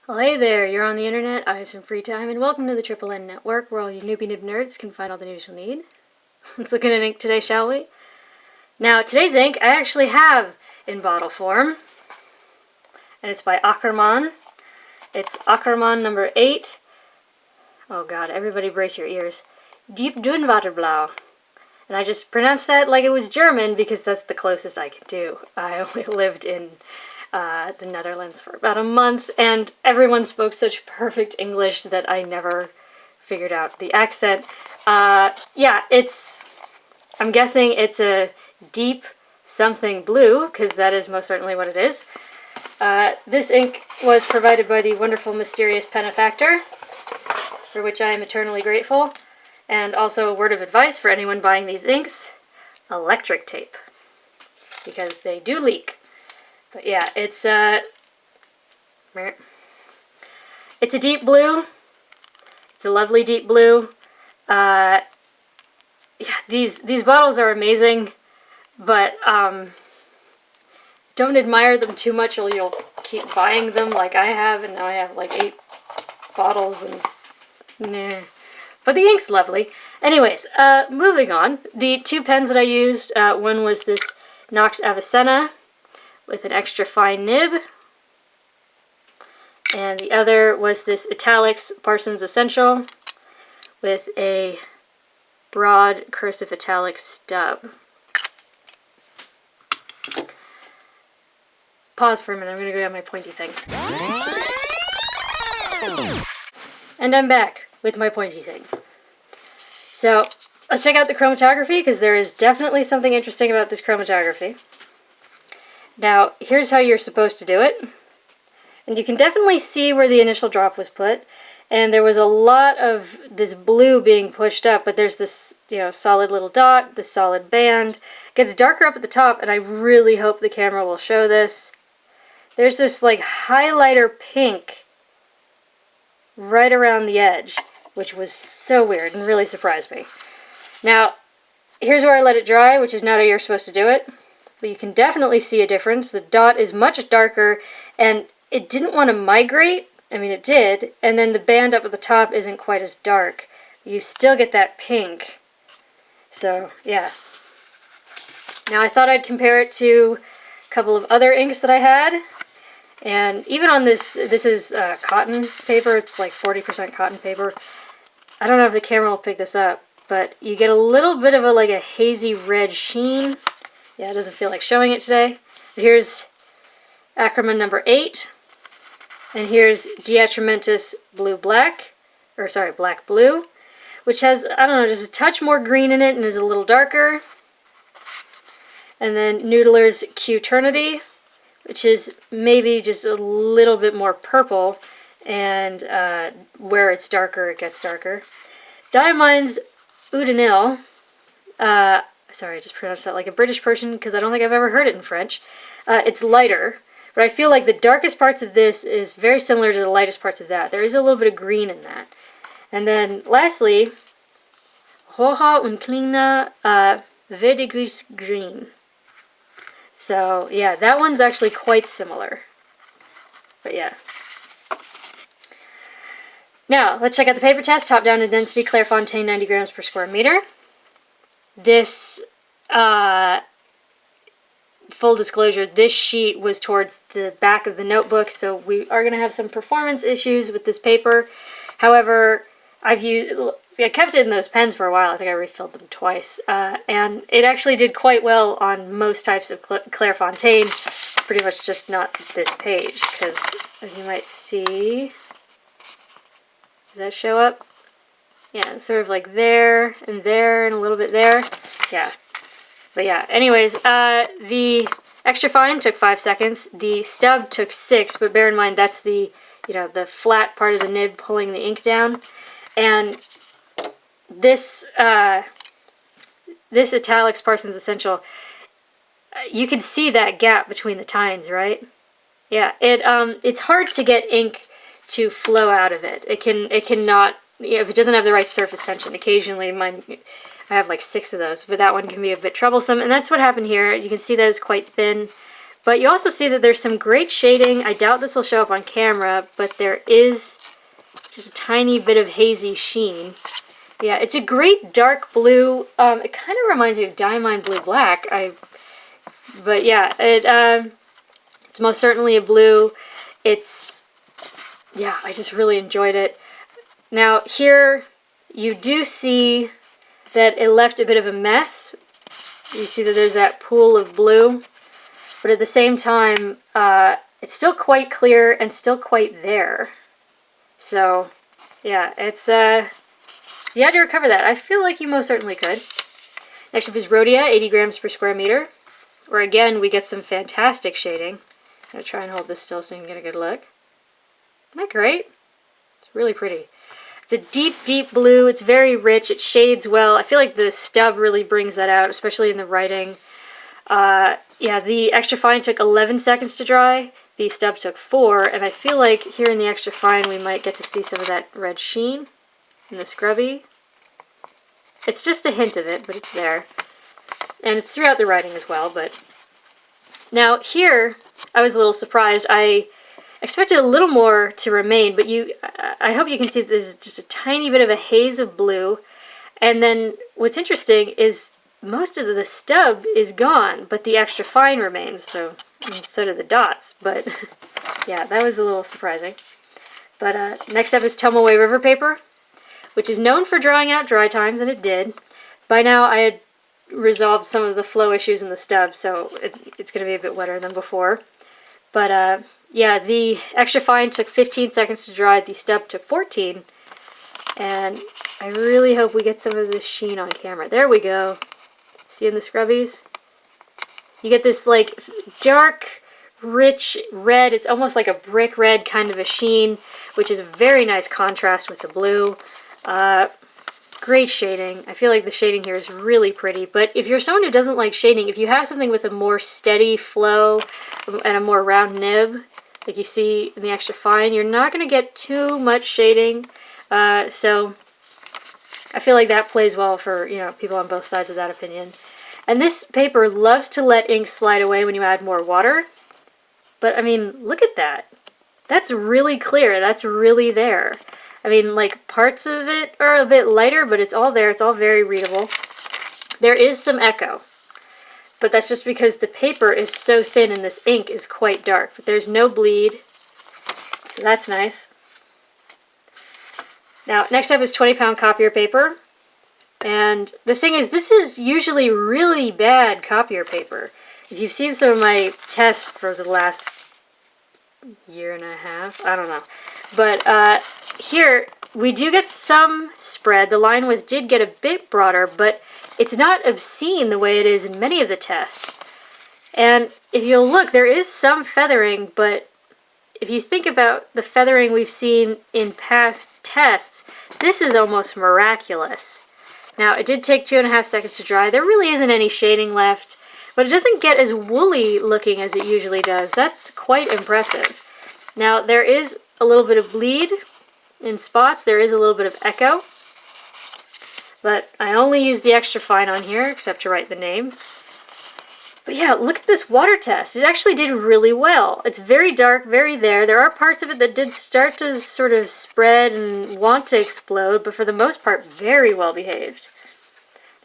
Well, hey there, you're on the internet, I have some free time, and welcome to the Triple N Network, where all you newbie nib nerds can find all the news you'll need. Let's look at an ink today, shall we? Now, today's ink I actually have in bottle form, and it's by Akkerman. It's Akkerman number 8. Oh god, everybody brace your ears. Diep-Duinwaterblauw. And I just pronounced that like it was German because that's the closest I can do. I only lived in the Netherlands for about a month, and everyone spoke such perfect English that I never figured out the accent. Yeah, I'm guessing it's a deep something blue, because that is most certainly what it is. This ink was provided by the wonderful, mysterious benefactor, for which I am eternally grateful. And also a word of advice for anyone buying these inks: electric tape, because they do leak. But yeah, it's a deep blue. It's a lovely deep blue. Yeah, these bottles are amazing, but don't admire them too much or you'll keep buying them like I have, and now I have like 8 bottles and nah. But the ink's lovely. Anyways, moving on. The 2 pens that I used, one was this Knox Avicenna with an extra fine nib, and the other was this Italix Parson's Essential with a broad cursive italic stub. Pause for a minute, I'm going to go get my pointy thing. And I'm back with my pointy thing. So, let's check out the chromatography, because there is definitely something interesting about this chromatography. Now, here's how you're supposed to do it. And you can definitely see where the initial drop was put, and there was a lot of this blue being pushed up, but there's this, solid little dot, this solid band. It gets darker up at the top, and I really hope the camera will show this. There's this, highlighter pink right around the edge, which was so weird and really surprised me. Now, here's where I let it dry, which is not how you're supposed to do it. But you can definitely see a difference. The dot is much darker, and it didn't want to migrate. I mean, it did. And then the band up at the top isn't quite as dark. You still get that pink. So, yeah. Now, I thought I'd compare it to a couple of other inks that I had. And even on this is cotton paper. It's like 40% cotton paper. I don't know if the camera will pick this up, but you get a little bit of a hazy red sheen. Yeah, it doesn't feel like showing it today. But here's Akkerman number 8. And here's Diep-Duinwaterblauw black blue, which has, I don't know, just a touch more green in it and is a little darker. And then Noodler's Q-Ternity, which is maybe just a little bit more purple, and where it's darker, it gets darker. Diamine's Udinil, sorry, I just pronounced that like a British person because I don't think I've ever heard it in French. It's lighter, but I feel like the darkest parts of this is very similar to the lightest parts of that. There is a little bit of green in that. And then lastly, Rhodia und Kleine Verdigris Green. So yeah, that one's actually quite similar. But yeah. Now, let's check out the paper test. Top down in density, Clairefontaine 90 grams per square meter. This, full disclosure, this sheet was towards the back of the notebook, so we are going to have some performance issues with this paper. However, I kept it in those pens for a while. I think I refilled them twice. And it actually did quite well on most types of Clairefontaine. Pretty much just not this page, because as you might see, does that show up? Yeah, sort of like there and a little bit there. Yeah. But yeah, anyways, the extra fine took 5 seconds. The stub took 6, but bear in mind that's the, the flat part of the nib pulling the ink down. And this Italix Parson's Essential, you can see that gap between the tines, right? Yeah, it's hard to get ink to flow out of it. It cannot, if it doesn't have the right surface tension. Occasionally, I have like 6 of those, but that one can be a bit troublesome, and that's what happened here. You can see that it's quite thin, But you also see that there's some great shading. I doubt this will show up on camera, but there is just a tiny bit of hazy sheen. Yeah, it's a great dark blue. It kind of reminds me of Diamond Blue Black. But yeah, it's most certainly a blue. Yeah, I just really enjoyed it. Now here you do see that it left a bit of a mess. You see that there's that pool of blue, but at the same time, it's still quite clear and still quite there. So yeah, you had to recover that. I feel like you most certainly could. Next up is Rhodia, 80 grams per square meter, where again we get some fantastic shading. I'm going to try and hold this still so you can get a good look. Isn't that great? It's really pretty. It's a deep, deep blue. It's very rich. It shades well. I feel like the stub really brings that out, especially in the writing. Yeah, the extra fine took 11 seconds to dry. The stub took 4, and I feel like here in the extra fine we might get to see some of that red sheen in the scrubby. It's just a hint of it, but it's there. And it's throughout the writing as well, but... Now here, I was a little surprised. I expected a little more to remain, but I hope you can see that there's just a tiny bit of a haze of blue. And then what's interesting is most of the stub is gone, but the extra fine remains, so do the dots. But yeah, that was a little surprising. But next up is Tomoe River paper, which is known for drawing out dry times, and it did. By now I had resolved some of the flow issues in the stub, so it's going to be a bit wetter than before. But yeah, the extra fine took 15 seconds to dry, the stub took 14, and I really hope we get some of this sheen on camera. There we go. See in the scrubbies? You get this like dark, rich red. It's almost like a brick red kind of a sheen, which is a very nice contrast with the blue. Great shading. I feel like the shading here is really pretty, but if you're someone who doesn't like shading, if you have something with a more steady flow and a more round nib, like you see in the extra fine, you're not going to get too much shading. So I feel like that plays well for, you know, people on both sides of that opinion. And this paper loves to let ink slide away when you add more water. But I mean, look at that. That's really clear. That's really there. I mean, like, parts of it are a bit lighter, but it's all there. It's all very readable. There is some echo, but that's just because the paper is so thin and this ink is quite dark. But there's no bleed, so that's nice. Now, next up is 20-pound copier paper. And the thing is, this is usually really bad copier paper. If you've seen some of my tests for the last year and a half, I don't know. But here, we do get some spread. The line width did get a bit broader, but it's not obscene the way it is in many of the tests. And if you'll look, there is some feathering, but if you think about the feathering we've seen in past tests, this is almost miraculous. Now, it did take 2.5 seconds to dry. There really isn't any shading left, but it doesn't get as woolly looking as it usually does. That's quite impressive. Now, there is a little bit of bleed in spots. There is a little bit of echo, but I only used the extra fine on here, except to write the name. But yeah, look at this water test. It actually did really well. It's very dark, very there. There are parts of it that did start to sort of spread and want to explode, but for the most part, very well behaved.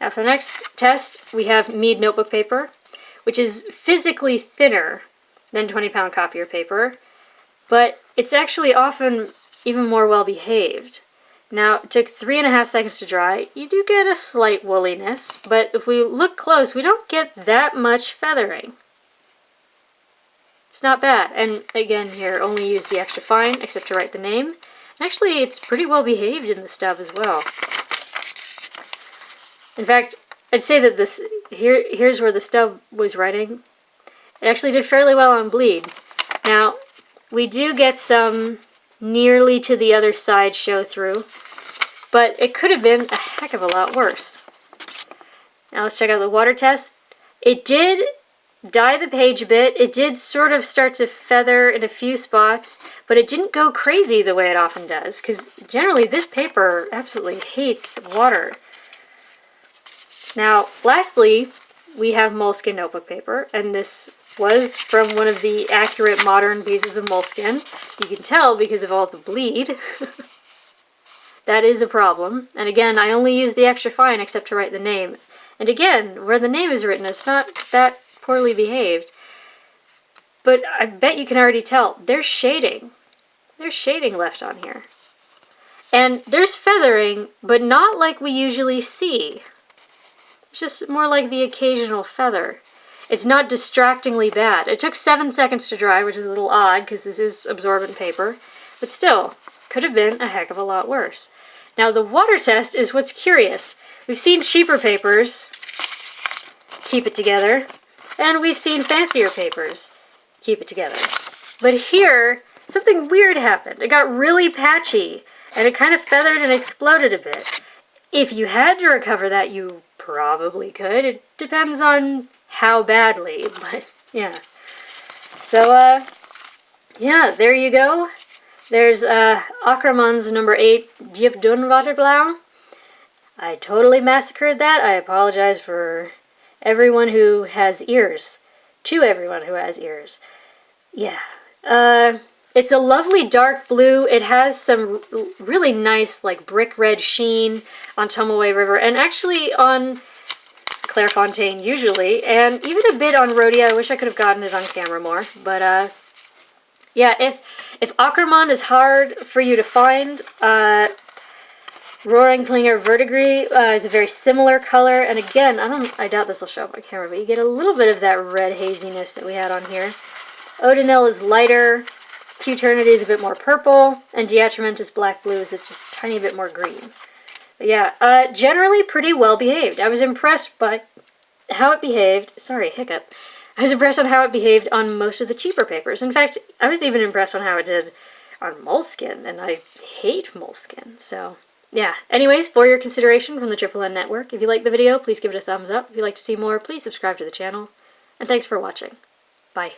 Now for the next test, we have Mead Notebook Paper, which is physically thinner than 20-pound copier paper, but it's actually often even more well behaved. Now, it took 3.5 seconds to dry. You do get a slight woolliness, but if we look close, we don't get that much feathering. It's not bad. And again, here, only use the extra fine, except to write the name. And actually, it's pretty well behaved in the stub as well. In fact, I'd say that this here's where the stub was writing. It actually did fairly well on bleed. Now, we do get some nearly to the other side show through, but it could have been a heck of a lot worse. Now let's check out the water test. It did dye the page a bit. It did sort of start to feather in a few spots, but it didn't go crazy the way it often does, because generally this paper absolutely hates water. Now, lastly, we have Moleskine notebook paper, and this was from one of the accurate modern pieces of moleskin. You can tell because of all the bleed. That is a problem. And again, I only use the extra fine except to write the name. And again, where the name is written, it's not that poorly behaved. But I bet you can already tell. There's shading. There's shading left on here. And there's feathering, but not like we usually see. It's just more like the occasional feather. It's not distractingly bad. It took 7 seconds to dry, which is a little odd because this is absorbent paper. But still, could have been a heck of a lot worse. Now the water test is what's curious. We've seen cheaper papers keep it together, and we've seen fancier papers keep it together. But here, something weird happened. It got really patchy, and it kind of feathered and exploded a bit. If you had to recover that, you probably could. It depends on how badly, but yeah. So, yeah, there you go. There's Akkerman's number 8 Diep-Duinwaterblauw. I totally massacred that. I apologize for everyone who has ears. To everyone who has ears. Yeah. It's a lovely dark blue. It has some really nice, like, brick red sheen on Tomoe River, and actually on Clairefontaine usually, and even a bit on Rhodia. I wish I could have gotten it on camera more, but yeah, if Akkerman is hard for you to find, Roaring Klinger Verdigris is a very similar color, and again, I doubt this will show up on camera, but you get a little bit of that red haziness that we had on here. Odinel is lighter, Q-Ternity is a bit more purple, and Diatramentus Black Blue is just a tiny bit more green. But yeah, generally pretty well behaved. I was impressed by how it behaved. Sorry, hiccup. I was impressed on how it behaved on most of the cheaper papers. In fact, I was even impressed on how it did on moleskin, and I hate moleskin, so yeah. Anyways, for your consideration from the Triple N Network, if you liked the video, please give it a thumbs up. If you'd like to see more, please subscribe to the channel, and thanks for watching. Bye.